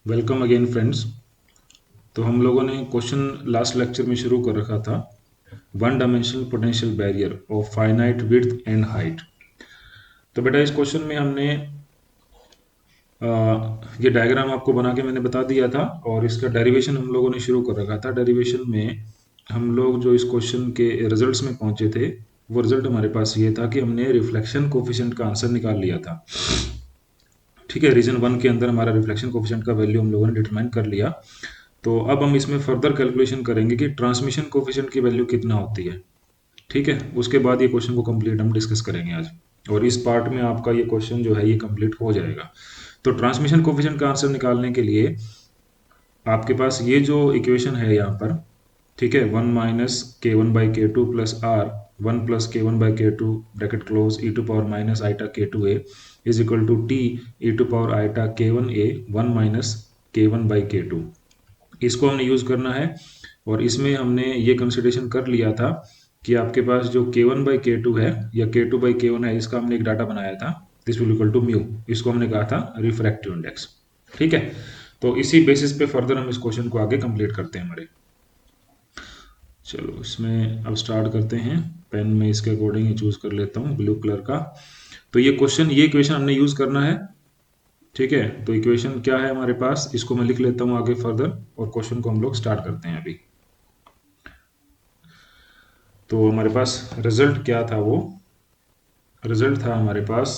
Welcome again friends. तो हम लोगों ने क्वेश्चन लास्ट लेक्चर में शुरू कर रखा था, one dimensional potential barrier of finite width and height. तो बेटा इस क्वेश्चन में हमने अ, ये डायग्राम आपको बना के मैंने बता दिया था और इसका डेरिवेशन हम लोगों ने शुरू कर रखा था। डेरिवेशन में हम लोग जो इस क्वेश्चन के रिजल्ट्स में पहुंचे थे, वो रिजल्ट हमारे पास ये था कि हमने रिफ्लेक्शन कोफिशिएंट का आंसर निकाल लिया था। ठीक है, रीजन वन के अंदर हमारा रिफ्लेक्शन कोफिशिएंट का वैल्यू हम लोगों ने डिटरमाइन कर लिया। तो अब हम इसमें फर्दर कैलकुलेशन करेंगे कि ट्रांसमिशन कोफिशिएंट की वैल्यू कितना होती है। ठीक है, उसके बाद ये क्वेश्चन को कंप्लीट हम डिस्कस करेंगे आज, और इस पार्ट में आपका ये क्वेश्चन जो है ये कंप्लीट हो जाएगा। तो ट्रांसमिशन कोफिशिएंट का आंसर निकालने के लिए आपके पास ये जो इक्वेशन है यहाँ पर, ठीक है, one minus k one by k two plus r one plus के one by k two bracket close e to power minus eta k two a is equal to t E to power eta k one a one minus k one by k two, इसको हमने use करना है। और इसमें हमने ये consideration कर लिया था कि आपके पास जो के वन बाई के टू है या के टू बाई के वन है, इसका हमने एक डाटा बनाया था, this will equal to mu. इसको हमने कहा था रिफ्रैक्टिव इंडेक्स। ठीक है, तो इसी बेसिस पे फर्दर हम इस क्वेश्चन को आगे कंप्लीट करते हैं हमारे। चलो इसमें अब स्टार्ट करते हैं। पेन में इसके अकॉर्डिंग ही चूज कर लेता हूँ ब्लू कलर का। तो ये इक्वेशन हमने यूज करना है। ठीक है, तो इक्वेशन क्या है हमारे पास, इसको मैं लिख लेता हूँ आगे फर्दर, और क्वेश्चन को हम लोग स्टार्ट करते हैं अभी। तो हमारे पास रिजल्ट क्या था, वो रिजल्ट था हमारे पास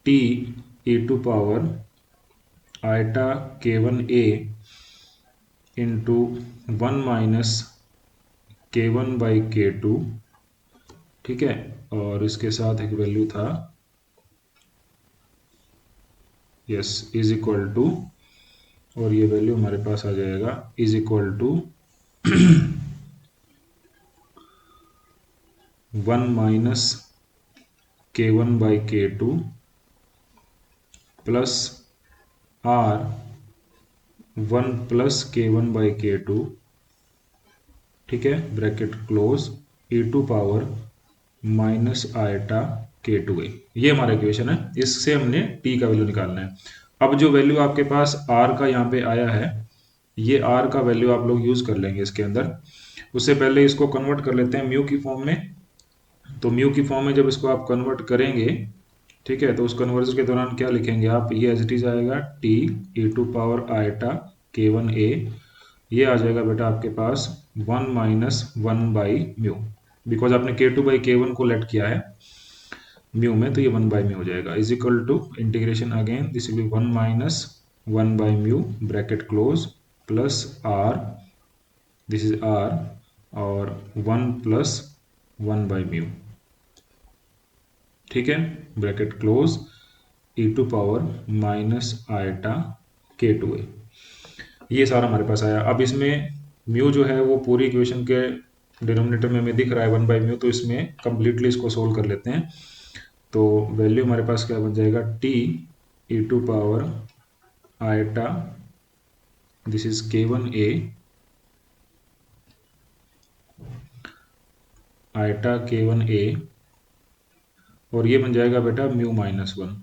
t a to power eta के one a into one minus k one by k two. ठीक है, और इसके साथ एक वैल्यू था यस इज इक्वल टू, और ये वैल्यू हमारे पास आ जाएगा is equal to one minus k one by k two plus r one plus के वन बाई के टू। ठीक है, bracket close e to power minus eta k two a, ये हमारा इक्वेशन है। इससे हमने टी का वैल्यू निकालना है। अब जो वैल्यू आपके पास आर का यहाँ पे आया है, ये आर का वैल्यू आप लोग यूज कर लेंगे इसके अंदर। उससे पहले इसको कन्वर्ट कर लेते हैं म्यू की फॉर्म में। तो म्यू की फॉर्म में जब इसको आप कन्वर्ट करेंगे, ठीक है, तो उस कन्वर्जन के दौरान क्या लिखेंगे आप, ये एज इट इज आएगा t E to power eta के वन ए, ये आ जाएगा बेटा आपके पास one minus one by mu, because आपने k two by k one को लेट किया है म्यू में, तो ये वन बाई म्यू हो जाएगा is equal to integration again this will be one minus one by mu bracket close plus r, this is r, और one plus one by mu. ठीक है, bracket close e to power minus eta k two a, ये सारा हमारे पास आया। अब इसमें mu जो है वो पूरी इक्वेशन के डिनोमिनेटर में हमें दिख रहा है वन बाई म्यू, तो इसमें कंप्लीटली इसको सोल्व कर लेते हैं। तो वैल्यू हमारे पास क्या बन जाएगा, T E to power eta this is K one A eta के वन ए, और ये बन जाएगा बेटा म्यू माइनस वन।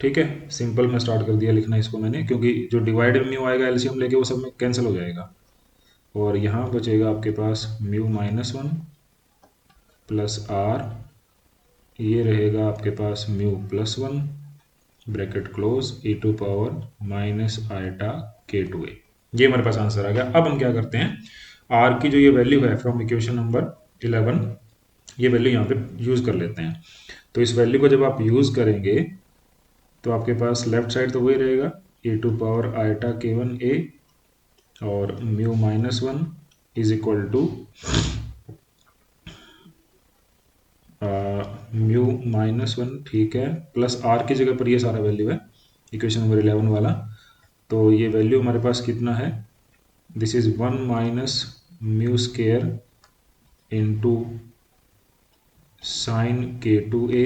ठीक है, सिंपल में स्टार्ट कर दिया लिखना इसको मैंने, क्योंकि जो डिवाइड में म्यू आएगा एलसीएम लेके वो सब में कैंसिल हो जाएगा, और यहाँ बचेगा आपके पास mu minus one plus r, ये रहेगा आपके पास mu plus one bracket close e to power minus eta k two a, ये हमारे पास आंसर आ गया। अब हम क्या करते हैं, आर की जो ये वैल्यू है फ्रॉम इक्वेशन नंबर 11, ये वैल्यू यहाँ पे यूज कर लेते हैं। तो इस वैल्यू को जब आप यूज करेंगे तो आपके पास लेफ्ट साइड तो वही रहेगा ए टू पावर आयटा के वन ए और mu minus one is equal to mu minus one, ठीक है, प्लस आर की जगह पर ये सारा वैल्यू है इक्वेशन नंबर 11 वाला। तो ये वैल्यू हमारे पास कितना है, this is one minus mu square into sine k two a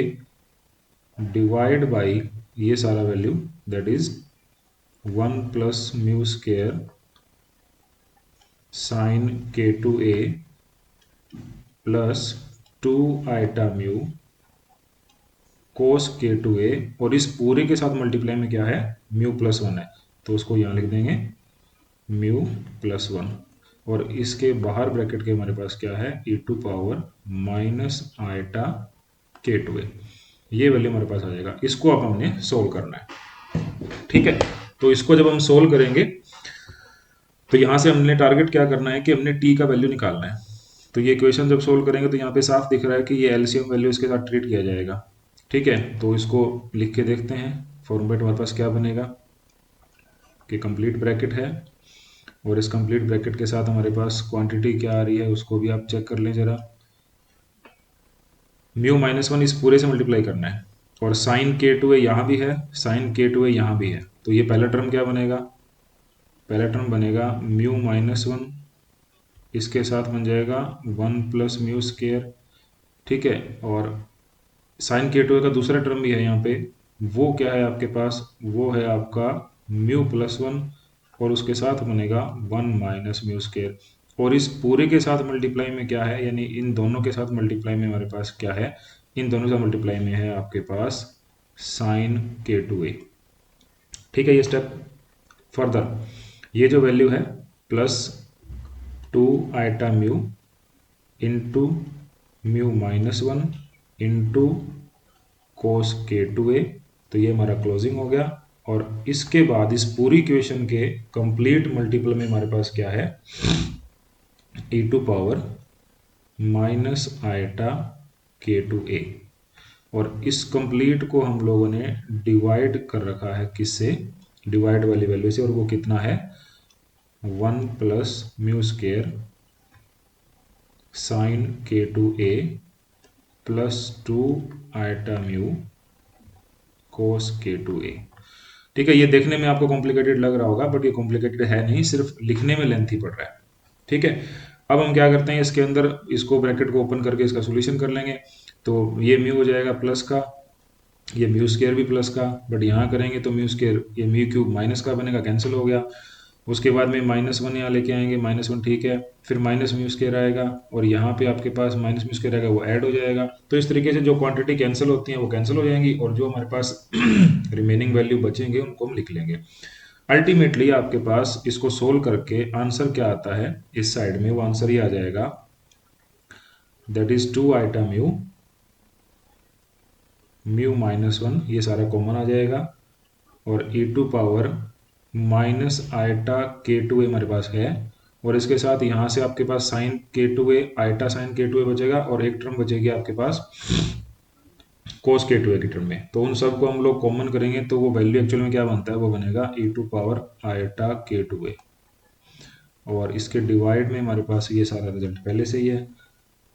divide by ये सारा value that is one plus mu square sine k two a plus two eta mu cos के टू ए, और इस पूरे के साथ multiply में क्या है, म्यू प्लस वन है, तो उसको यहाँ लिख देंगे म्यू प्लस वन, और इसके बाहर ब्रैकेट के हमारे पास क्या है, e to power minus eta k two a, ये वैल्यू हमारे पास आ जाएगा। इसको अब हमने सोल्व करना है, ठीक है। तो इसको जब हम सोल्व करेंगे तो यहाँ से हमने टारगेट क्या करना है कि हमने टी का वैल्यू निकालना है। तो ये इक्वेशन जब सोल्व करेंगे तो यहाँ पे साफ दिख रहा है कि ये एलसीएम वैल्यू इसके साथ ट्रीट किया जाएगा, ठीक है। तो इसको लिख के देखते हैं, फॉर्मेट हमारे पास क्या बनेगा कि कंप्लीट ब्रैकेट है, और इस कंप्लीट ब्रैकेट के साथ हमारे पास क्वांटिटी क्या आ रही है उसको भी आप चेक कर लें जरा। म्यू माइनस वन इस पूरे से मल्टीप्लाई करना है, और साइन के टू ए यहाँ भी है, साइन के टू ए यहाँ भी है, तो ये पहला टर्म क्या बनेगा, पहला टर्म बनेगा म्यू माइनस वन, इसके साथ बन जाएगा वन प्लस म्यू स्केयर, ठीक है। और साइन के टू ए का दूसरा टर्म भी है यहाँ पे, वो क्या है आपके पास, वो है आपका म्यू प्लस वन, और उसके साथ बनेगा वन माइनस म्यू स्केयर, और इस पूरे के साथ मल्टीप्लाई में क्या है, यानी इन दोनों के साथ मल्टीप्लाई में हमारे पास क्या है, इन दोनों से मल्टीप्लाई में है आपके पास साइन के टू ए, ठीक है। ये स्टेप फर्दर ये जो वैल्यू है plus two eta mu into mu minus one into cos के टू ए, तो ये हमारा क्लोजिंग हो गया। और इसके बाद इस पूरी इक्वेशन के कंप्लीट मल्टीपल में हमारे पास क्या है, e to power minus eta k two a, और इस कंप्लीट को हम लोगों ने डिवाइड कर रखा है किससे, डिवाइड वाली वैल्यू से, और वो कितना है, one plus mu square sine k two a plus two eta mu cos के टू ए, ठीक है। ये देखने में आपको कॉम्प्लिकेटेड लग रहा होगा, बट ये कॉम्प्लिकेटेड है नहीं, सिर्फ लिखने में लेंथी पड़ रहा है, ठीक है। अब हम क्या करते हैं, इसके अंदर इसको ब्रैकेट को ओपन करके इसका सोल्यूशन कर लेंगे। तो ये म्यू हो जाएगा प्लस का, ये म्यू स्केयर भी प्लस का, बट यहाँ करेंगे तो म्यू स्केयर, ये म्यू क्यूब माइनस का बनेगा, कैंसिल हो गया। उसके बाद में माइनस वन यहाँ लेके आएंगे, माइनस वन ठीक है, फिर माइनस म्यू स्केयर आएगा, और यहाँ पे आपके पास माइनस म्यू स्केयर आएगा, वो ऐड हो जाएगा। तो इस तरीके से जो क्वांटिटी कैंसिल होती है वो कैंसिल हो जाएंगी, और जो हमारे पास रिमेनिंग वैल्यू बचेंगे उनको हम लिख लेंगे। अल्टीमेटली आपके पास इसको सोल्व करके आंसर क्या आता है इस साइड में, वो आंसर ही आ जाएगा, that is two eta mu, mu minus one, ये सारा कॉमन आ जाएगा, और e to power minus eta k two a हमारे पास है, और इसके साथ यहाँ से आपके पास sine k two a, eta sine k two a बचेगा, और एक टर्म बचेगी आपके पास कोस के टू ए की टर्म में। तो उन सबको हम लोग कॉमन करेंगे तो वो वैल्यू एक्चुअल में क्या बनता है, वो बनेगा e to power eta k two a, और इसके डिवाइड में हमारे पास ये सारा रिजल्ट पहले से ही है,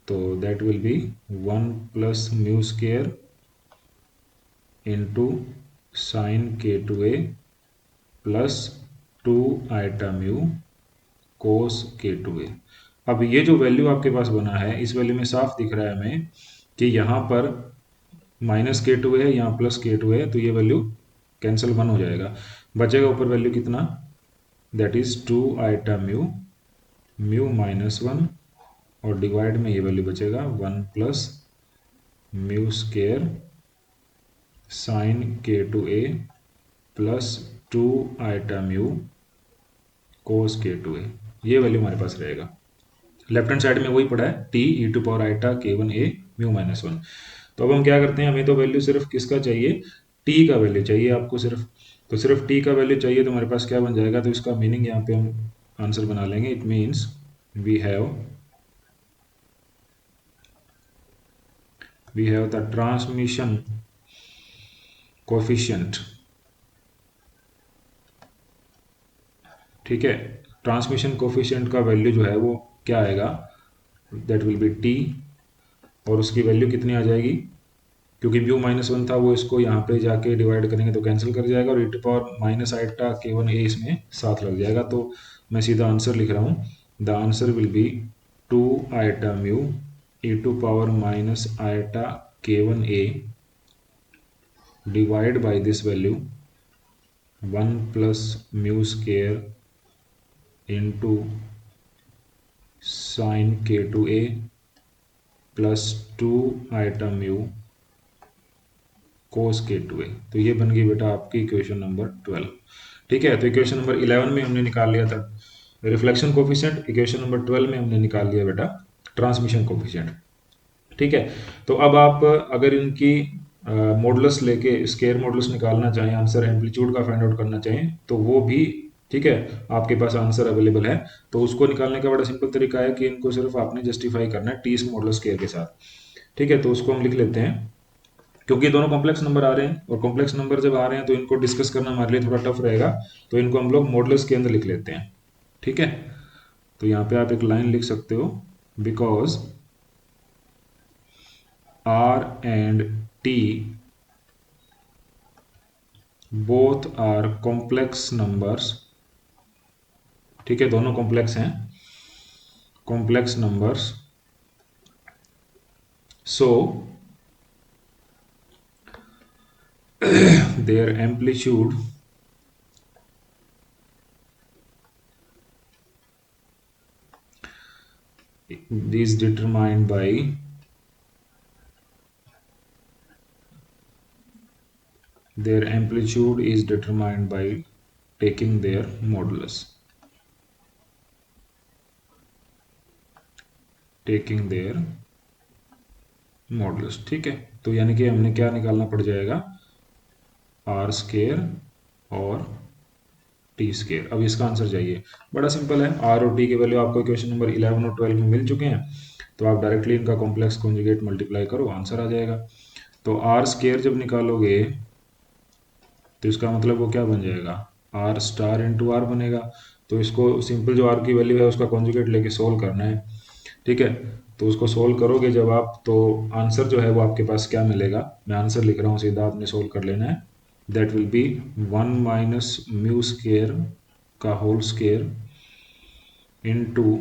तो that will be one plus mu square into sine k two a plus two eta mu cos के टू ए। अब ये जो वैल्यू आपके पास बना है, इस वैल्यू में साफ दिख रहा है हमें कि यहाँ पर माइनस के टू है, यहाँ प्लस के टू है, तो ये वैल्यू कैंसिल वन हो जाएगा, बचेगा ऊपर वैल्यू कितना, that is two eta mu, mu minus one, और डिवाइड में ये वैल्यू बचेगा one plus mu square sine k two a plus two eta mu cos के टू ए, ये वैल्यू हमारे पास रहेगा। लेफ्ट हैंड साइड में वही पड़ा है T E to power eta के one A mu minus one. तो अब हम क्या करते हैं, हमें तो वैल्यू सिर्फ किसका चाहिए, टी का वैल्यू चाहिए आपको सिर्फ, तो सिर्फ टी का वैल्यू चाहिए, तो हमारे पास क्या बन जाएगा, तो इसका मीनिंग यहाँ पे हम आंसर बना लेंगे, it means we have the transmission coefficient, ठीक है। ट्रांसमिशन कोफिशिएंट का वैल्यू जो है वो क्या आएगा, दैट विल बी टी, और उसकी वैल्यू कितनी आ जाएगी, क्योंकि म्यू माइनस वन था, वो इसको यहाँ पे जाके डिवाइड करेंगे तो कैंसिल कर जाएगा, और e to power minus eta के वन ए इसमें साथ लग जाएगा। तो मैं सीधा आंसर लिख रहा हूँ, the answer will be two eta mu e to power minus eta के one A divide by this value one plus mu square into sine k two a plus two eta mu cos k2a। तो ये बन गई बेटा आपकी equation number 12। ठीक है, तो इक्वेशन नंबर 11 में हमने निकाल लिया था रिफ्लेक्शन कोफिशिएंट, इक्वेशन नंबर 12 में हमने निकाल लिया बेटा ट्रांसमिशन कोफिशिएंट। ठीक है, तो अब आप अगर इनकी मॉडुलस लेके स्केयर मॉडुलस निकालना चाहें, आंसर एम्पलीट्यूड का फाइंड आउट करना चाहें तो वो भी ठीक है आपके पास आंसर अवेलेबल है। तो उसको निकालने का बड़ा सिंपल तरीका है कि इनको सिर्फ आपने जस्टिफाई करना है टी मॉडुलस स्केयर के साथ। ठीक है, तो उसको हम लिख लेते हैं, क्योंकि दोनों कॉम्प्लेक्स नंबर आ रहे हैं और कॉम्प्लेक्स नंबर जब आ रहे हैं तो इनको डिस्कस करना हमारे लिए थोड़ा टफ रहेगा, तो इनको हम लोग मॉडुलस के अंदर लिख लेते हैं। ठीक है, तो यहाँ पे आप एक लाइन लिख सकते हो, because R and T both are complex numbers। ठीक है, दोनों कॉम्प्लेक्स हैं, complex numbers, so their amplitude is determined by taking their modulus, ठीक है, तो यानी कि हमने क्या निकालना पड़ जाएगा, आर स्केयर और टी स्केयर। अब इसका आंसर चाहिए, बड़ा सिंपल है, आर और टी के वैल्यू आपको क्वेश्चन नंबर 11 और 12 में मिल चुके हैं, तो आप डायरेक्टली इनका कॉम्प्लेक्स कॉन्जुगेट मल्टीप्लाई करो, आंसर आ जाएगा। तो आर स्केयर जब निकालोगे तो इसका मतलब वो क्या बन जाएगा, आर स्टार इंटू आर बनेगा। तो इसको सिंपल जो आर की वैल्यू है उसका कॉन्जुगेट लेके सोल्व करना है। ठीक है, तो उसको सोल्व करोगे जब आप, तो आंसर जो है वो आपके पास क्या मिलेगा, मैं आंसर लिख रहा हूँ, सीधा आपने सोल्व कर लेना है। That will be 1 minus mu square का whole square into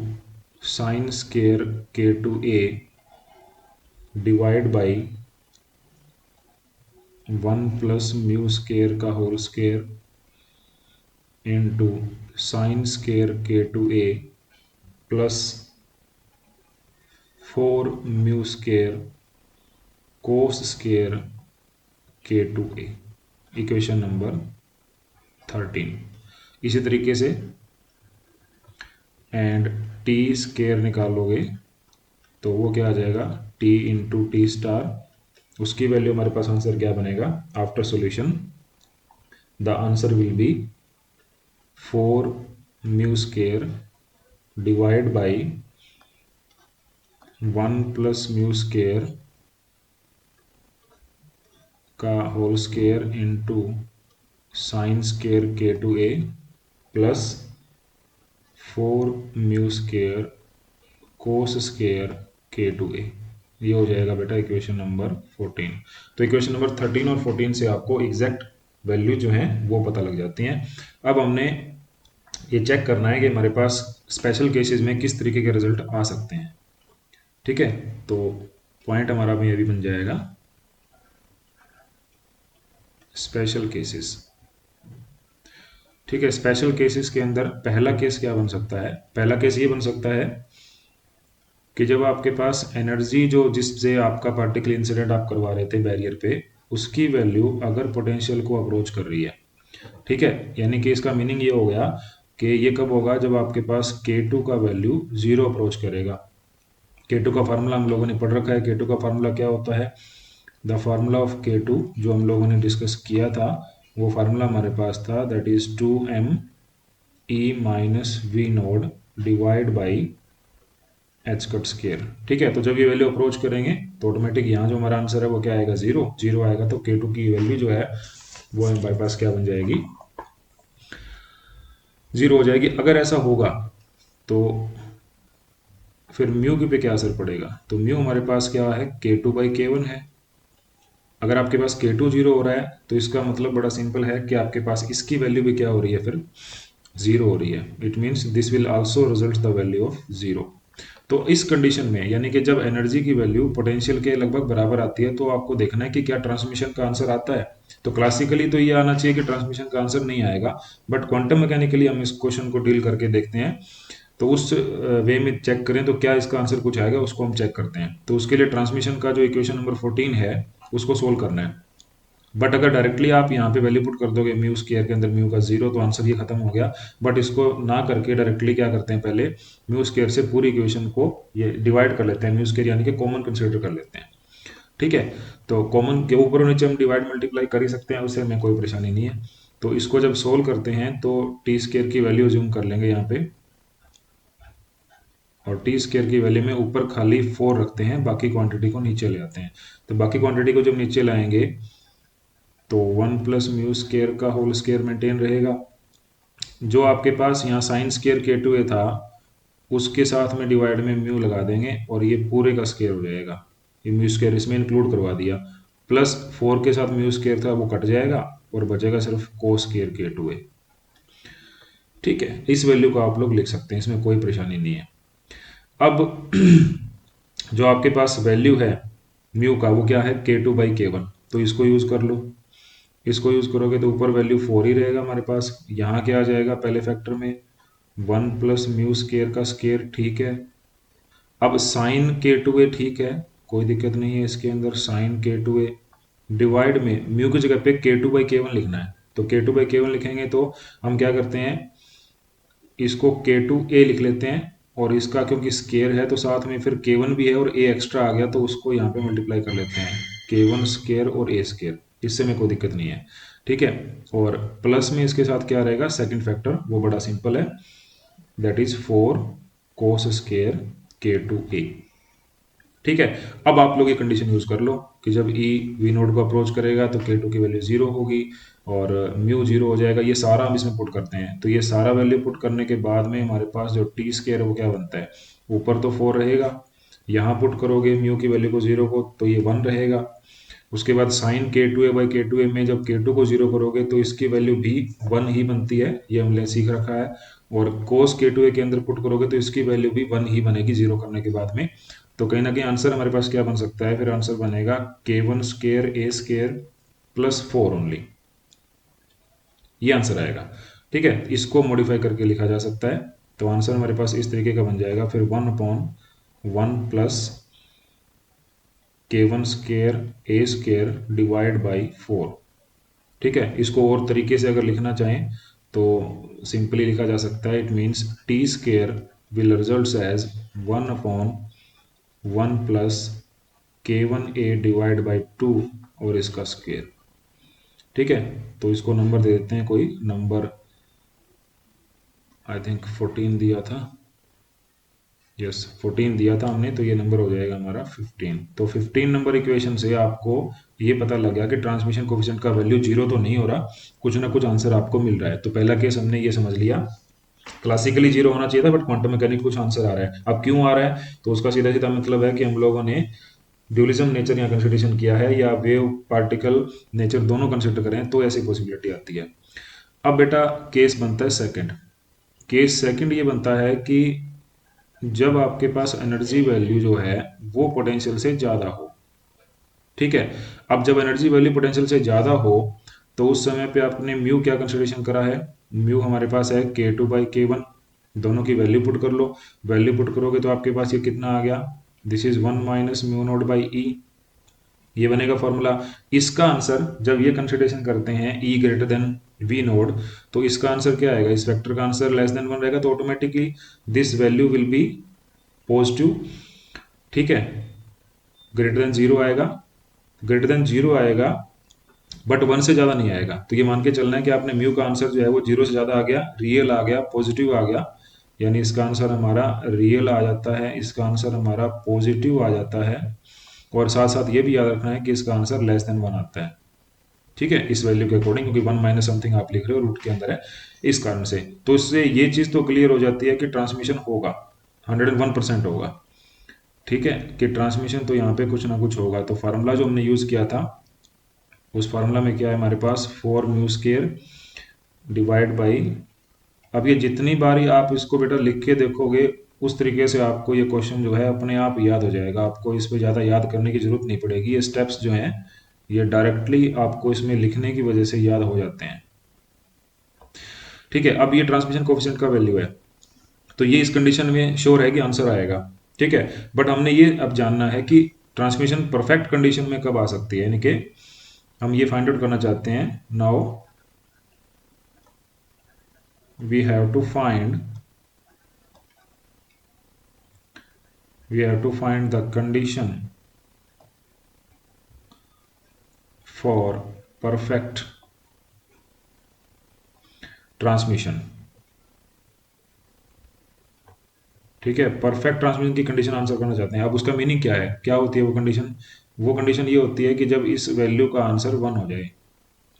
sine square k2a divide by 1 plus mu square का whole square into sine square k2a plus 4 mu square cos square k2a, equation number 13। इसी तरीके से and T square निकालोगे तो वो क्या आ जाएगा, टी इंटू टी स्टार, उसकी वैल्यू हमारे पास आंसर क्या बनेगा, after solution the answer will be 4 mu square divide by 1 plus mu square का whole square into sine square k2a plus 4 mu square cos square k2a। ये हो जाएगा बेटा इक्वेशन नंबर 14। तो इक्वेशन नंबर 13 और 14 से आपको एग्जैक्ट वैल्यू जो है वो पता लग जाती हैं। अब हमने ये चेक करना है कि हमारे पास स्पेशल केसेस में किस तरीके के रिजल्ट आ सकते हैं। ठीक है, तो पॉइंट हमारा भी अभी बन जाएगा स्पेशल केसेस। ठीक है, स्पेशल केसेस के अंदर पहला केस क्या बन सकता है, पहला केस ये बन सकता है कि जब आपके पास एनर्जी जो जिससे आपका पार्टिकल इंसिडेंट आप करवा रहे थे बैरियर पे, उसकी वैल्यू अगर पोटेंशियल को अप्रोच कर रही है। ठीक है, यानी कि इसका मीनिंग ये हो गया कि ये कब होगा, जब आपके पास K2 का वैल्यू 0 अप्रोच करेगा। K2 का फार्मूला हम लोगों ने पढ़ रखा है, K2 का फार्मूला क्या होता है, द फार्मूला ऑफ K2 जो हम लोगों ने डिस्कस किया था, वो फार्मूला हमारे पास था, that is 2m e minus V node divide by H cut square. ठीक है, तो जब ये वैल्यू अप्रोच करेंगे तो ऑटोमेटिक यहाँ जो हमारा आंसर है वो क्या आएगा, 0 0 आएगा। तो K2 की वैल्यू जो है वो हमारे पास क्या बन जाएगी, 0 हो जाएगी। अगर ऐसा होगा तो फिर म्यू पे क्या असर पड़ेगा, तो म्यू हमारे पास क्या है, K2/K1 है। अगर आपके पास K2 0 हो रहा है तो इसका मतलब बड़ा सिंपल है कि आपके पास इसकी वैल्यू भी क्या हो रही है, फिर 0 हो रही है। It means this will also result the value of 0। तो इस कंडीशन में, यानी कि जब एनर्जी की वैल्यू पोटेंशियल के लगभग बराबर आती है, तो आपको देखना है कि क्या ट्रांसमिशन का आंसर आता है। तो क्लासिकली तो ये आना चाहिए कि ट्रांसमिशन का आंसर नहीं आएगा, बट क्वांटम मैकेनिकली हम इस क्वेश्चन को डील करके देखते हैं, तो उस वे में चेक करें तो क्या इसका आंसर कुछ आएगा, उसको हम चेक करते हैं। तो उसके लिए ट्रांसमिशन का जो इक्वेशन नंबर 14 है उसको सोल्व करना है। बट अगर डायरेक्टली आप यहाँ पे वैल्यू पुट कर दोगे म्यू स्क्वायर के अंदर म्यू का जीरो, तो आंसर ये खत्म हो गया। बट इसको ना करके डायरेक्टली क्या करते हैं, पहले म्यू स्क्वायर से पूरी इक्वेशन को ये डिवाइड कर लेते हैं, म्यू स्क्वायर यानी कि कॉमन कंसिडर कर लेते हैं। ठीक है, तो कॉमन के ऊपर और नीचे हम डिवाइड मल्टीप्लाई कर ही सकते हैं, उससे हमें कोई परेशानी नहीं है। तो इसको जब सोल्व करते हैं तो टी स्क्वायर की वैल्यू जूम कर लेंगे यहाँ पे, और टी स्क्वायर की वैल्यू में ऊपर खाली 4 रखते हैं, बाकी क्वांटिटी को नीचे ले आते हैं। तो बाकी क्वांटिटी को जब नीचे लाएंगे तो 1 प्लस म्यू स्क्वायर का होल स्क्वायर मेंटेन रहेगा। जो आपके पास यहाँ साइन स्क्वायर के टू ए था, उसके साथ में डिवाइड में म्यू लगा देंगे और ये पूरे का स्क्वायर हो जाएगा। ये म्यू स्क्वायर इसमें इंक्लूड करवा दिया, प्लस 4 के साथ म्यू स्क्वायर था वो कट जाएगा और बचेगा सिर्फ कोस स्क्वायर के टू ए। ठीक है, इस वैल्यू को आप लोग लिख सकते हैं, इसमें कोई परेशानी नहीं है। अब जो आपके पास वैल्यू है म्यू का वो क्या है, के टू बाई के वन, तो इसको यूज़ कर लो। इसको यूज़ करोगे तो ऊपर वैल्यू 4 ही रहेगा हमारे पास। यहाँ क्या आ जाएगा पहले फैक्टर में, 1 प्लस म्यू स्क्वायर का स्क्वायर, ठीक है। अब साइन के टू ए, ठीक है, कोई दिक्कत नहीं है इसके अंदर, sign k two a divide में म्यू की जगह पे के टू बाई के वन लिखना है। तो के टू बाई के वन लिखेंगे तो हम क्या करते हैं, इसको के टू ए लिख लेते हैं, और इसका क्योंकि स्केयर है तो साथ में फिर के वन भी है और ए एक्स्ट्रा आ गया तो उसको यहाँ पे मल्टीप्लाई कर लेते हैं, के वन स्केयर और ए स्केयर, इससे में कोई दिक्कत नहीं है। ठीक है, और प्लस में इसके साथ क्या रहेगा सेकंड फैक्टर, वो बड़ा सिंपल है, दैट इज 4 कोस स्केयर के टू ए। ठीक है, अब आप लोग ये कंडीशन यूज कर लो कि जब ई वी नोड को अप्रोच करेगा तो के टू की वैल्यू जीरो होगी और म्यू जीरो हो जाएगा। ये सारा हम इसमें पुट करते हैं, तो ये सारा वैल्यू पुट करने के बाद में हमारे पास जो टी स्केयर है वो क्या बनता है, ऊपर तो 4 रहेगा, यहाँ पुट करोगे म्यू की वैल्यू को जीरो को तो ये 1 रहेगा। उसके बाद sign k two A by k two ए में जब के टू को जीरो करोगे तो इसकी वैल्यू भी 1 ही बनती है, ये हमने सीख रखा है। और कोस के टू ए के अंदर पुट करोगे तो इसकी वैल्यू भी 1 ही बनेगी जीरो करने के बाद में। तो कहीं ना कहीं आंसर हमारे पास क्या बन सकता है, फिर आंसर बनेगा के वन स्केयर ए स्केयर प्लस 4 ओनली, ये आंसर आएगा। ठीक है, इसको मॉडिफाई करके लिखा जा सकता है, तो आंसर हमारे पास इस तरीके का बन जाएगा, फिर 1/1 प्लस के one square A square divide by 4। ठीक है, इसको और तरीके से अगर लिखना चाहें तो सिंपली लिखा जा सकता है, it means T square will result as 1/1 plus के वन ए डिवाइड बाई 2 और इसका स्केयर। ठीक है, तो इसको नंबर दे देते हैं, कोई नंबर आई थिंक 14 दिया था, यस 14 दिया था हमने, तो ये नंबर हो जाएगा हमारा 15। तो 15 नंबर इक्वेशन से आपको ये पता लग गया कि ट्रांसमिशन कोफिशिएंट का वैल्यू जीरो तो नहीं हो रहा, कुछ ना कुछ आंसर आपको मिल रहा है। तो पहला केस हमने ये समझ लिया, क्लासिकली जीरो होना चाहिए था बट क्वांटम मैकेनिक कुछ आंसर आ रहा है। अब क्यों आ रहा है, तो उसका सीधा सीधा मतलब है कि हम लोगों ने ड्यूलिज्म नेचर यहाँ कंसिडरेशन किया है या वेव पार्टिकल नेचर दोनों कंसिडर करें तो ऐसी पॉसिबिलिटी आती है। अब बेटा केस बनता है सेकंड। केस सेकंड ये बनता है कि जब आपके पास एनर्जी वैल्यू जो है वो पोटेंशियल से ज़्यादा हो। ठीक है, अब जब एनर्जी वैल्यू पोटेंशियल से ज़्यादा हो तो उस समय पे आपने म्यू क्या कंसिडरेशन करा है, म्यू हमारे पास है के टू बाई के वन, दोनों की वैल्यू पुट कर लो। वैल्यू पुट करोगे तो आपके पास ये कितना आ गया, this is 1 minus mu naught by E, ये बनेगा फॉर्मूला। इसका आंसर जब ये कंसिडरेशन करते हैं ई ग्रेटर देन वी नोड, तो इसका आंसर क्या आएगा, इस वेक्टर का आंसर लेस देन 1 रहेगा, तो automatically this value will be positive. ठीक है, ग्रेटर देन जीरो आएगा, ग्रेटर देन जीरो आएगा बट 1 से ज़्यादा नहीं आएगा। तो ये मान के चलना है कि आपने म्यू का आंसर जो है वो 0 से ज़्यादा आ गया, रियल आ गया, पॉजिटिव आ गया, यानी इसका आंसर हमारा रियल आ जाता है, इसका आंसर हमारा पॉजिटिव आ जाता है। और साथ साथ ये भी याद रखना है कि इसका आंसर लेस देन 1 आता है। ठीक है, इस वैल्यू के अकॉर्डिंग, क्योंकि 1 माइनस समथिंग आप लिख रहे हो रूट के अंदर है, इस कारण से। तो इससे ये चीज़ तो क्लियर हो जाती है कि ट्रांसमिशन होगा, 101% होगा। ठीक है, कि ट्रांसमिशन तो यहाँ पे कुछ ना कुछ होगा। तो फार्मूला जो हमने यूज़ किया था, उस फार्मूला में क्या है हमारे पास, 4 म्यू स्केयर डिवाइड बाई, अब ये जितनी बारी आप इसको बेटा लिख के देखोगे उस तरीके से आपको ये क्वेश्चन जो है अपने आप याद हो जाएगा, आपको इस पर ज़्यादा याद करने की ज़रूरत नहीं पड़ेगी। ये स्टेप्स जो हैं ये डायरेक्टली आपको इसमें लिखने की वजह से याद हो जाते हैं। ठीक है, अब ये ट्रांसमिशन कोफिशिएंट का वैल्यू है, तो ये इस कंडीशन में श्योर है कि आंसर आएगा। ठीक है, बट हमने ये अब जानना है कि ट्रांसमिशन परफेक्ट कंडीशन में कब आ सकती है, यानी कि हम ये फाइंड आउट करना चाहते हैं। Now we have to find the condition for perfect transmission. ठीक है, परफेक्ट ट्रांसमिशन की कंडीशन आंसर करना चाहते हैं। अब उसका मीनिंग क्या है, क्या होती है वो कंडीशन? वो कंडीशन ये होती है कि जब इस वैल्यू का आंसर 1 हो जाए।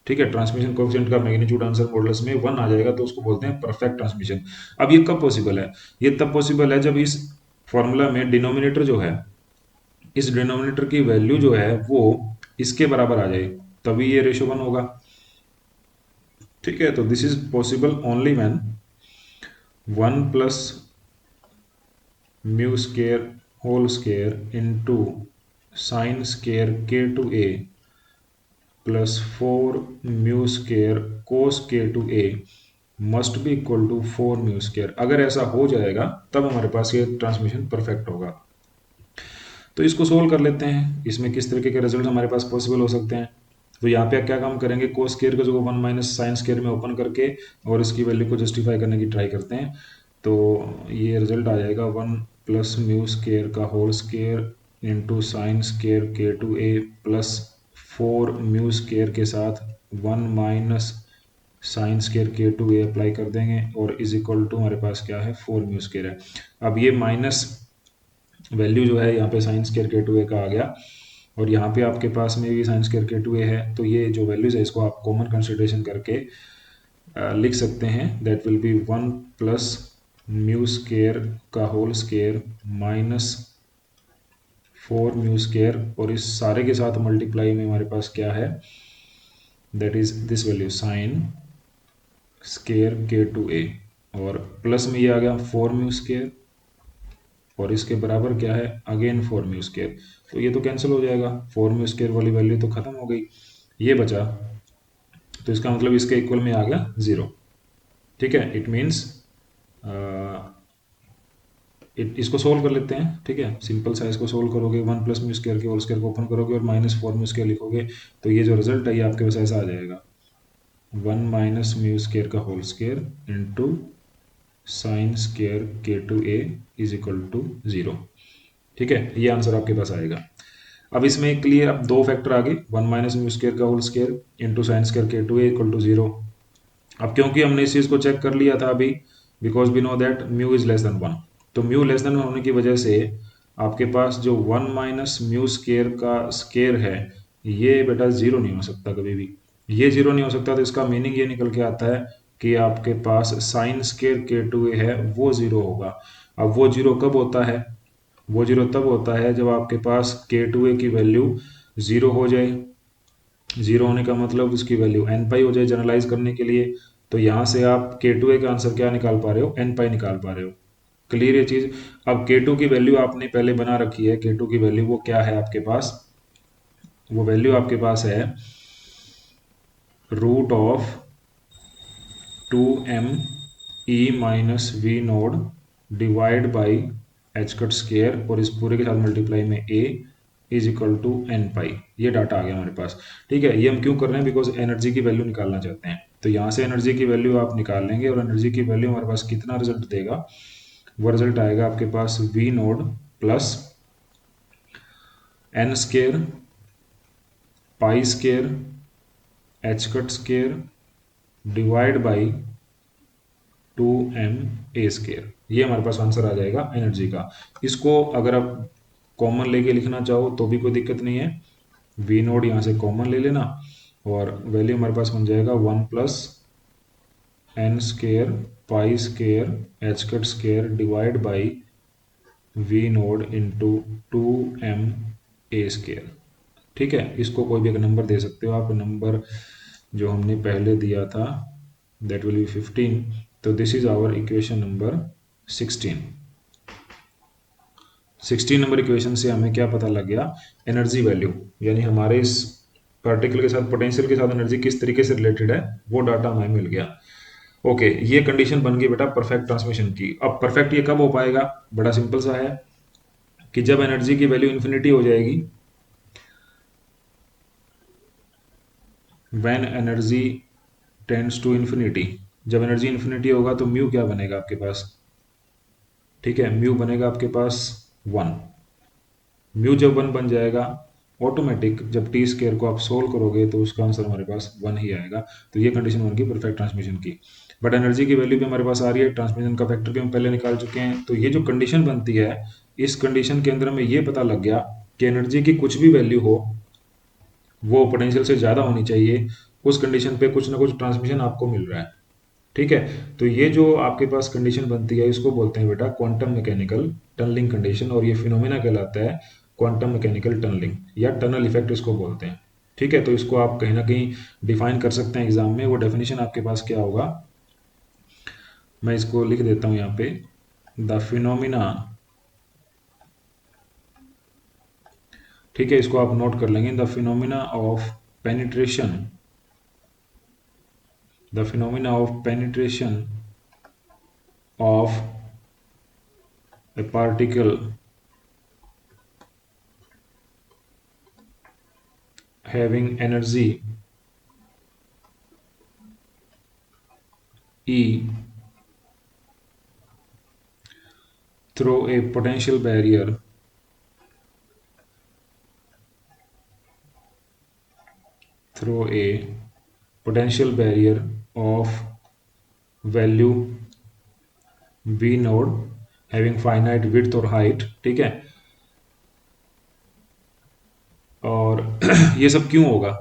ठीक है, ट्रांसमिशन कोएफिशिएंट का मैग्नीट्यूड आंसर मॉडुलस में 1 आ जाएगा तो उसको बोलते हैं परफेक्ट ट्रांसमिशन। अब ये कब पॉसिबल है? ये तब पॉसिबल है जब इस फॉर्मूला में डिनोमिनेटर जो है, इस डिनोमिनेटर की वैल्यू जो है वो इसके बराबर आ जाए, तभी ये रेशो 1 होगा। ठीक है, तो this is possible only when 1 plus mu square whole square into sine square k two a plus 4 mu square cos k two a must be equal to 4 mu square. अगर ऐसा हो जाएगा तब हमारे पास ये ट्रांसमिशन परफेक्ट होगा। तो इसको सोल्व कर लेते हैं, इसमें किस तरीके के रिजल्ट हमारे पास पॉसिबल हो सकते हैं। तो यहाँ पे क्या काम करेंगे, कोस स्केयर को जो 1 माइनस साइन स्केयर में ओपन करके और इसकी वैल्यू को जस्टिफाई करने की ट्राई करते हैं। तो ये रिजल्ट आ जाएगा 1 प्लस म्यू स्केयर का whole square into sine square के two a plus 4 mu square के साथ 1 माइनस साइन स्केयर के टू ए अप्लाई कर देंगे और इज इक्वल टू हमारे पास क्या है, 4 म्यू स्केयर है। अब ये माइनस वैल्यू जो है यहाँ पे साइन स्केयर के टू ए का आ गया और यहाँ पे आपके पास में भी साइन स्केयर के टू ए है। तो ये जो वैल्यूज है इसको आप कॉमन कंसिडरेशन करके लिख सकते हैं। That will be 1 plus mu square का whole square minus 4 mu square और इस सारे के साथ मल्टीप्लाई में हमारे पास क्या है, that is this value sign square के टू ए और प्लस में ये आ गया 4 म्यू स्केयर और इसके बराबर क्या है, अगेन 4 म्यू स्केयर। तो ये तो कैंसिल हो जाएगा, 4 म्यू स्केयर वाली वैल्यू तो खत्म हो गई, ये बचा। तो इसका मतलब इसके इक्वल में आ गया 0। ठीक है, इट मीन्स इसको सोल्व कर लेते हैं। ठीक है, सिंपल सा इसको सोल्व करोगे, 1 प्लस म्यू स्केयर के होल स्केयर को ओपन करोगे और माइनस 4 म्यू स्केयर लिखोगे तो ये जो रिजल्ट है ये आपके पास ऐसा आ जाएगा, 1 माइनस म्यू स्केयर का whole square into sine square के two a is equal to 0। ठीक है, ये आंसर आपके पास आएगा। अब इसमें क्लियर, अब दो फैक्टर आ गए, 1 माइनस म्यू स्केयर का whole square into sine square के टू ए इक्वल टू 0। अब क्योंकि हमने इस चीज़ को चेक कर लिया था अभी, because we know that mu is less than 1, तो म्यू लेस देन होने की वजह से आपके पास जो 1 माइनस म्यू स्केयर का स्केयर है ये बेटा 0 नहीं हो सकता कभी भी। ये 0 नहीं हो सकता तो इसका मीनिंग ये निकल के आता है कि आपके पास साइन स्केयर के टू ए है वो 0 होगा। अब वो 0 कब होता है, वो 0 तब होता है जब आपके पास के टू ए की वैल्यू 0 हो जाए। 0 होने का मतलब उसकी वैल्यू एन पाई हो जाए जनरलाइज करने के लिए। तो यहाँ से आप के टू ए का आंसर क्या निकाल पा रहे हो, एन पाई निकाल पा रहे हो। क्लियर ये चीज़। अब के टू की वैल्यू आपने पहले बना रखी है, के टू की वैल्यू वो क्या है आपके पास, वो वैल्यू आपके पास है root of 2m e minus V node divide by H cut square और इस पूरे के साथ मल्टीप्लाई में a is equal to N pi. ये डाटा आ गया हमारे पास। ठीक है, ये हम क्यों कर रहे हैं, बिकॉज एनर्जी की वैल्यू निकालना चाहते हैं। तो यहाँ से एनर्जी की वैल्यू आप निकाल लेंगे और एनर्जी की वैल्यू हमारे पास कितना रिजल्ट देगा, वो रिजल्ट आएगा आपके पास V node plus N square pi square H cut square divide by 2m A square. ये हमारे पास आंसर आ जाएगा एनर्जी का। इसको अगर आप कॉमन लेके लिखना चाहो तो भी कोई दिक्कत नहीं है, वी नोड यहाँ से कॉमन ले लेना और वैल्यू हमारे पास बन जाएगा 1 plus N square pi square H cut square divide by V naught into 2m A square. ठीक है, इसको कोई भी एक नंबर दे सकते हो आप, नंबर जो हमने पहले दिया था दैट विल बी 15। तो this is our equation number 16। 16 number equation से हमें क्या पता लग गया, एनर्जी वैल्यू, यानी हमारे इस पार्टिकल के साथ पोटेंशियल के साथ एनर्जी किस तरीके से रिलेटेड है वो डाटा हमें मिल गया। ओके, ये कंडीशन बन गई बेटा परफेक्ट ट्रांसमिशन की। अब परफेक्ट ये कब हो पाएगा, बड़ा सिंपल सा है कि जब एनर्जी की वैल्यू इन्फिनिटी हो जाएगी, when energy tends to infinity, जब एनर्जी इन्फिनिटी होगा तो म्यू क्या बनेगा आपके पास, ठीक है, म्यू बनेगा आपके पास 1। म्यू जब 1 बन जाएगा, ऑटोमेटिक जब टी स्केयर को आप सोल्व करोगे तो उसका आंसर हमारे पास 1 ही आएगा। तो ये कंडीशन बन गई परफेक्ट ट्रांसमिशन की। बट एनर्जी की वैल्यू भी हमारे पास आ रही है, ट्रांसमिशन का फैक्टर भी हम पहले निकाल चुके हैं। तो ये जो कंडीशन बनती है, इस कंडीशन के अंदर हमें ये पता लग गया कि एनर्जी की कुछ भी वैल्यू हो वो पोटेंशियल से ज़्यादा होनी चाहिए, उस कंडीशन पे कुछ ना कुछ ट्रांसमिशन आपको मिल रहा है, ठीक है। तो ये जो आपके पास कंडीशन बनती है इसको बोलते हैं बेटा क्वांटम मैकेनिकल टनलिंग कंडीशन, और ये फिनोमेना कहलाता है क्वांटम मैकेनिकल टनलिंग या टनल इफेक्ट इसको बोलते हैं, ठीक है। तो इसको आप कहीं ना कहीं डिफाइन कर सकते हैं एग्जाम में। वो डेफिनेशन आपके पास क्या होगा, मैं इसको लिख देता हूँ यहाँ पे, द फिनोमिना, ठीक है, इसको आप नोट कर लेंगे, the phenomena of penetration, the phenomena of penetration of a particle having energy E through a potential barrier of value V node having finite width और height, ठीक है। और ये सब क्यों होगा,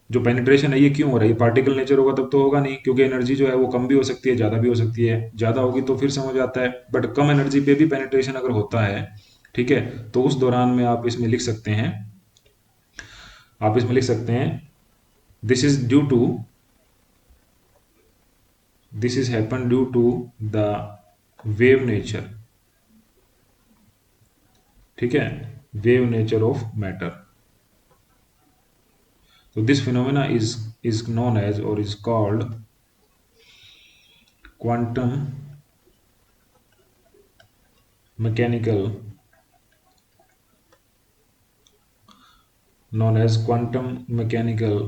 जो पेनिट्रेशन है ये क्यों हो रहा है, ये पार्टिकल नेचर होगा तब तो होगा नहीं, क्योंकि एनर्जी जो है वो कम भी हो सकती है, ज़्यादा भी हो सकती है। ज़्यादा होगी तो फिर समझ आता है, बट कम एनर्जी पे भी पेनिट्रेशन अगर होता है, ठीक है, तो उस दौरान में आप इसमें लिख सकते हैं, आप इसमें लिख सकते हैं this is due to, this is happen due to the wave nature, ठीक है, वेव नेचर ऑफ मैटर। तो this phenomena is known as or is called quantum mechanical, known as quantum mechanical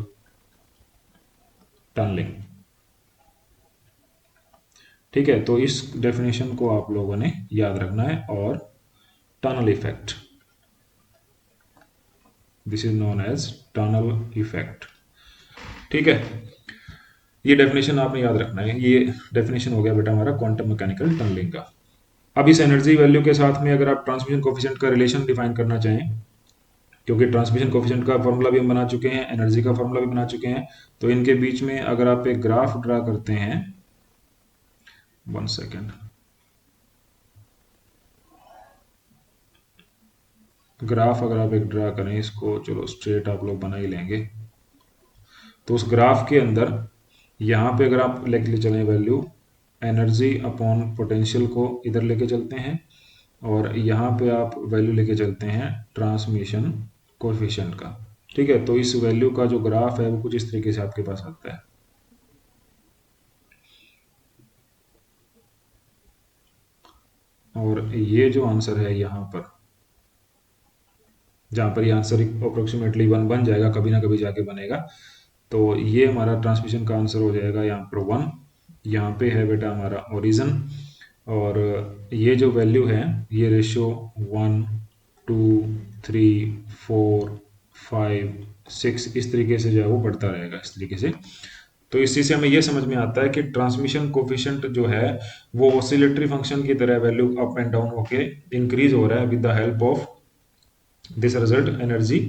tunneling, ठीक है। तो इस definition को आप लोगों ने याद रखना है। और tunnel effect, this is known as tunnel effect, ठीक है। ये डेफिनेशन आपने याद रखना है। ये डेफिनेशन हो गया बेटा हमारा क्वांटम मैकेनिकल टनलिंग का। अब इस एनर्जी वैल्यू के साथ में अगर आप ट्रांसमिशन कोफिशिएंट का रिलेशन डिफाइन करना चाहें, क्योंकि ट्रांसमिशन कोफिशिएंट का फॉर्मूला भी हम बना चुके हैं, एनर्जी का फॉर्मूला भी बना चुके हैं, तो इनके बीच में अगर आप एक ग्राफ ड्रा करते हैं, 1 सेकेंड, ग्राफ अगर आप एक ड्रा करें, इसको चलो स्ट्रेट आप लोग बना ही लेंगे। तो उस ग्राफ के अंदर यहाँ पे अगर आप लेके चलें वैल्यू एनर्जी अपॉन पोटेंशियल को इधर लेके चलते हैं, और यहाँ पे आप वैल्यू लेके चलते हैं ट्रांसमिशन कोएफिशिएंट का, ठीक है। तो इस वैल्यू का जो ग्राफ है वो कुछ इस तरीके से आपके पास आता है। और ये जो आंसर है यहाँ पर, जहाँ पर ये आंसर अप्रोक्सीमेटली 1 बन जाएगा, कभी ना कभी जाके बनेगा, तो ये हमारा ट्रांसमिशन का आंसर हो जाएगा यहाँ पर 1। यहाँ पे है बेटा हमारा ओरिजिन, और ये जो वैल्यू है ये रेशियो 1 2 3 4 5 6 इस तरीके से जो है वो बढ़ता रहेगा इस तरीके से। तो इस चीज़ से हमें ये समझ में आता है कि ट्रांसमिशन कोफिशिएंट जो है वो ऑसिलेटरी फंक्शन की तरह वैल्यू अप एंड डाउन होके इंक्रीज हो रहा है with the help of this result energy,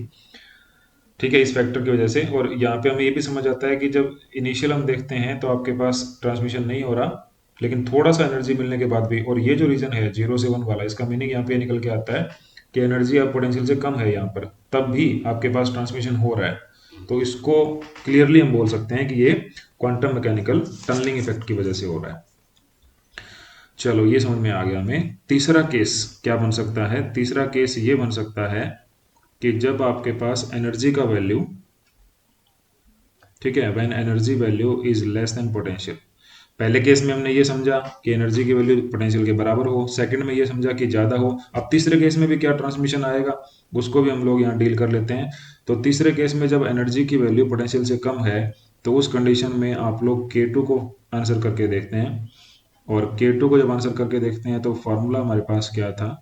ठीक है, इस फैक्टर की वजह से। और यहाँ पे हमें ये भी समझ आता है कि जब इनिशियल हम देखते हैं तो आपके पास ट्रांसमिशन नहीं हो रहा, लेकिन थोड़ा सा एनर्जी मिलने के बाद भी, और ये जो रीजन है 0 से 1 वाला, इसका मीनिंग यहाँ पे निकल के आता है कि एनर्जी अब पोटेंशियल से कम है यहाँ पर, तब भी आपके पास ट्रांसमिशन हो रहा है। तो इसको क्लियरली हम बोल सकते हैं कि ये क्वांटम मैकेनिकल टनलिंग इफेक्ट की वजह से हो रहा है। चलो ये समझ में आ गया हमें। तीसरा केस क्या बन सकता है, तीसरा केस ये बन सकता है कि जब आपके पास एनर्जी का वैल्यू, ठीक है, when energy value is less then potential, पहले केस में हमने ये समझा कि एनर्जी की वैल्यू पोटेंशियल के बराबर हो, सेकंड में ये समझा कि ज़्यादा हो। अब तीसरे केस में भी क्या ट्रांसमिशन आएगा उसको भी हम लोग यहाँ डील कर लेते हैं। तो तीसरे केस में जब एनर्जी की वैल्यू पोटेंशियल से कम है तो उस कंडीशन में आप लोग K2 को आंसर करके देखते हैं, और K2 को जब आंसर करके देखते हैं तो फॉर्मूला हमारे पास क्या था,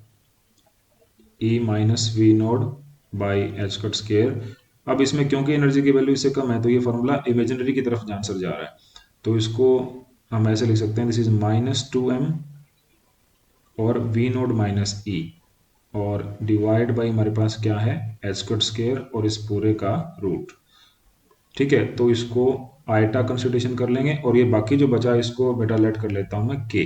E minus V naught by H cut square. अब इसमें क्योंकि एनर्जी की वैल्यू इससे कम है तो ये फॉर्मूला इमेजिनरी की तरफ आंसर जा रहा है, तो इसको हम ऐसे लिख सकते हैं, दिस इज -2m और वी नोड माइनस ई, और डिवाइड बाई हमारे पास क्या है, एच कट स्केयर और इस पूरे का रूट। ठीक है, तो इसको आयटा कंसिडरेशन कर लेंगे, और ये बाकी जो बचा इसको बेटा लेट कर लेता हूं मैं के।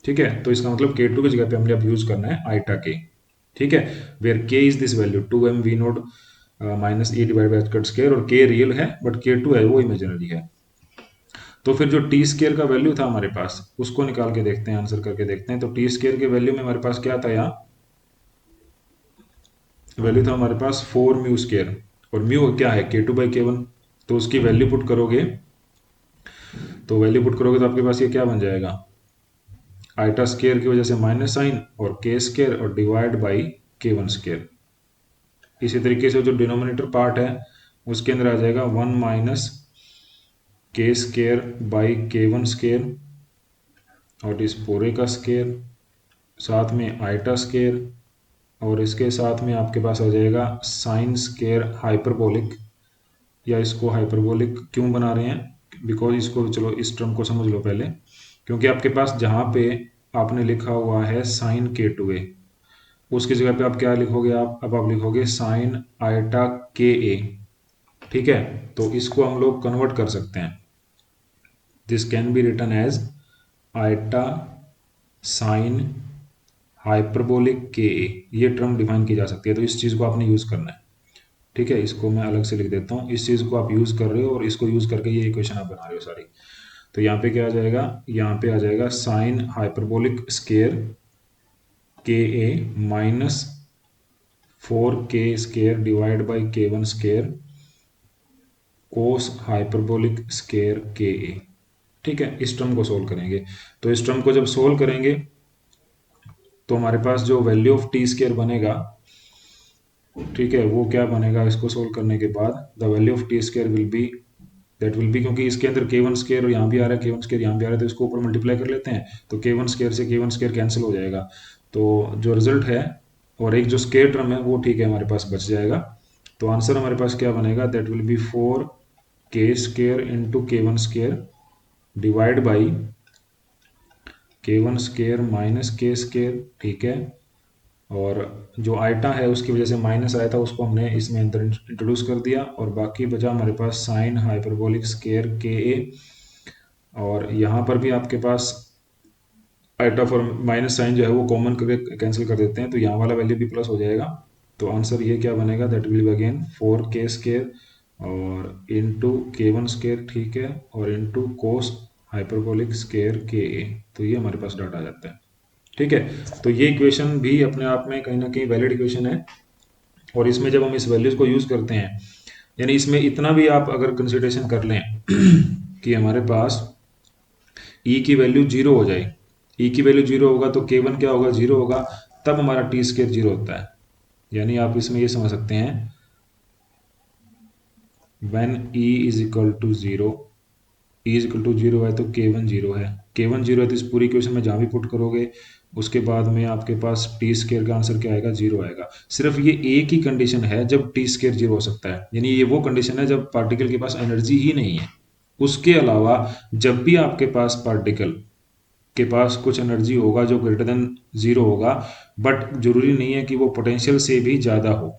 ठीक है, तो इसका मतलब K2 की जगह पे हमने अब यूज करना है आयटा के। ठीक है, where K is this value 2m V naught minus E divide by H cut square, और K रियल है बट K2 है वो इमेजिनरी है। तो फिर जो टी स्केयर का वैल्यू था हमारे पास उसको निकाल के देखते हैं, आंसर करके देखते हैं। तो टी स्केयर के वैल्यू में हमारे पास क्या था, यहाँ वैल्यू था हमारे पास 4 म्यू स्केयर, और म्यू क्या है K2/K1, तो उसकी वैल्यू पुट करोगे, तो वैल्यू पुट करोगे तो आपके पास ये क्या बन जाएगा, आइटा स्केयर की वजह से माइनस साइन और के स्केयर और डिवाइड बाई K1 स्केयर। इसी तरीके से जो डिनोमिनेटर पार्ट है उसके अंदर आ जाएगा 1 माइनस के स्केयर बाई K1 स्केयर और इस पूरे का स्केयर, साथ में आइटा स्केयर, और इसके साथ में आपके पास आ जाएगा साइन स्केयर हाइपरबोलिक, या इसको हाइपरबोलिक क्यों बना रहे हैं, बिकॉज इसको चलो इस टर्म को समझ लो पहले, क्योंकि आपके पास जहाँ पे आपने लिखा हुआ है साइन K2a, उसकी जगह पे आप क्या लिखोगे, अब आप लिखोगे साइन आइटा KA। ठीक है, तो इसको हम लोग कन्वर्ट कर सकते हैं, this can be written as eta sine hyperbolic KA, ये टर्म डिफाइन की जा सकती है, तो इस चीज़ को आपने यूज़ करना है। ठीक है, इसको मैं अलग से लिख देता हूँ, इस चीज़ को आप यूज़ कर रहे हो और इसको यूज़ करके ये इक्वेशन आप बना रहे हो सारी। तो यहाँ पे क्या आ जाएगा, यहाँ पे आ जाएगा sine hyperbolic square KA minus 4K square divide by K1 square cos hyperbolic square KA। ठीक है, इस टर्म को सोल्व करेंगे, तो इस टर्म को जब सोल्व करेंगे तो हमारे पास जो वैल्यू ऑफ टी स्केयर बनेगा, ठीक है, वो क्या बनेगा, इसको सोल्व करने के बाद the value of T square will be, that will B, क्योंकि इसके अंदर K1 स्केयर यहाँ भी आ रहा है, K1 स्केयर यहाँ भी आ रहा है, तो इसको ऊपर मल्टीप्लाई कर लेते हैं, तो K1 स्केयर से K1 स्केयर कैंसिल हो जाएगा, तो जो रिजल्ट है और एक जो स्केयर टर्म है वो ठीक है हमारे पास बच जाएगा। तो आंसर हमारे पास क्या बनेगा, that will B 4K square into K1 square divide by K1 square minus K square. ठीक है, और जो आइटा है उसकी वजह से माइनस आया था उसको हमने इसमें अंदर इंट्रोड्यूस कर दिया, और बाकी बचा हमारे पास साइन हाइपरबोलिक स्केयर KA, और यहाँ पर भी आपके पास आइटा फॉर माइनस साइन जो है वो कॉमन करके कैंसिल कर देते हैं, तो यहाँ वाला वैल्यू भी प्लस हो जाएगा। तो आंसर ये क्या बनेगा, that will be again 4K square और इंटू K1 स्केयर, ठीक है, और into cos hyperbolic square KA। तो ये हमारे पास डाटा आ जाता है। ठीक है, तो ये इक्वेशन भी अपने आप में कहीं ना कहीं वैलिड इक्वेशन है, और इसमें जब हम इस वैल्यूज को यूज करते हैं, यानी इसमें इतना भी आप अगर कंसिडरेशन कर लें कि हमारे पास E की वैल्यू जीरो हो जाए, E की वैल्यू जीरो होगा तो K1 क्या होगा, जीरो होगा, तब हमारा टी स्केयर जीरो होता है। यानी आप इसमें ये समझ सकते हैं when E is equal to zero, E is equal to zero है तो K1 जीरो है, K1 जीरो है तो इस पूरी इक्वेशन में जहाँ भी पुट करोगे उसके बाद में आपके पास टी स्केयर का आंसर क्या आएगा, जीरो आएगा। सिर्फ ये एक ही कंडीशन है जब टी स्केयर जीरो हो सकता है, यानी ये वो कंडीशन है जब पार्टिकल के पास एनर्जी ही नहीं है। उसके अलावा जब भी आपके पास पार्टिकल के पास कुछ एनर्जी होगा जो ग्रेटर देन जीरो होगा, बट जरूरी नहीं है कि वो पोटेंशियल से भी ज़्यादा हो।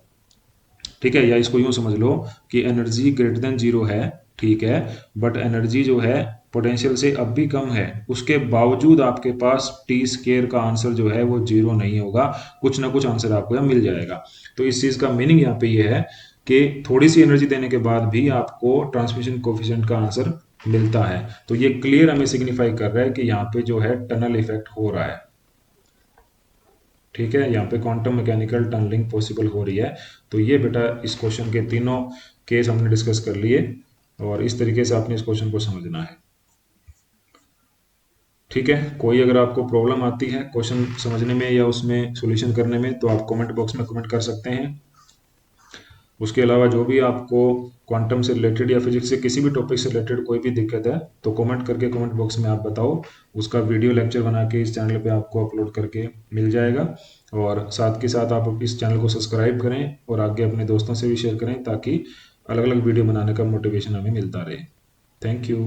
ठीक है, या इसको यूं समझ लो कि एनर्जी ग्रेटर देन जीरो है, ठीक है, बट एनर्जी जो है पोटेंशियल से अब भी कम है, उसके बावजूद आपके पास टी स्केयर का आंसर जो है वो जीरो नहीं होगा, कुछ ना कुछ आंसर आपको यहाँ मिल जाएगा। तो इस चीज़ का मीनिंग यहाँ पे ये है कि थोड़ी सी एनर्जी देने के बाद भी आपको ट्रांसमिशन कोफिशिएंट का आंसर मिलता है। तो ये क्लियर हमें सिग्निफाई कर रहा है कि यहाँ पे जो है टनल इफेक्ट हो रहा है। ठीक है, यहाँ पे क्वांटम मैकेनिकल टनलिंग पॉसिबल हो रही है। तो ये बेटा इस क्वेश्चन के तीनों केस हमने डिस्कस कर लिए, और इस तरीके से आपने इस क्वेश्चन को समझना है। ठीक है, कोई अगर आपको प्रॉब्लम आती है क्वेश्चन समझने में या उसमें सॉल्यूशन करने में तो आप कमेंट बॉक्स में कमेंट कर सकते हैं। उसके अलावा जो भी आपको क्वांटम से रिलेटेड या फिजिक्स से किसी भी टॉपिक से रिलेटेड कोई भी दिक्कत है तो कमेंट करके कमेंट बॉक्स में आप बताओ। उसका वीडियो लेक्चर बना के इस चैनल पे आपको अपलोड करके मिल जाएगा। और साथ के साथ आप इस चैनल को सब्सक्राइब करें और आगे अपने दोस्तों से भी शेयर करें ताकि अलग अलग वीडियो बनाने का मोटिवेशन हमें मिलता रहे। Thank you.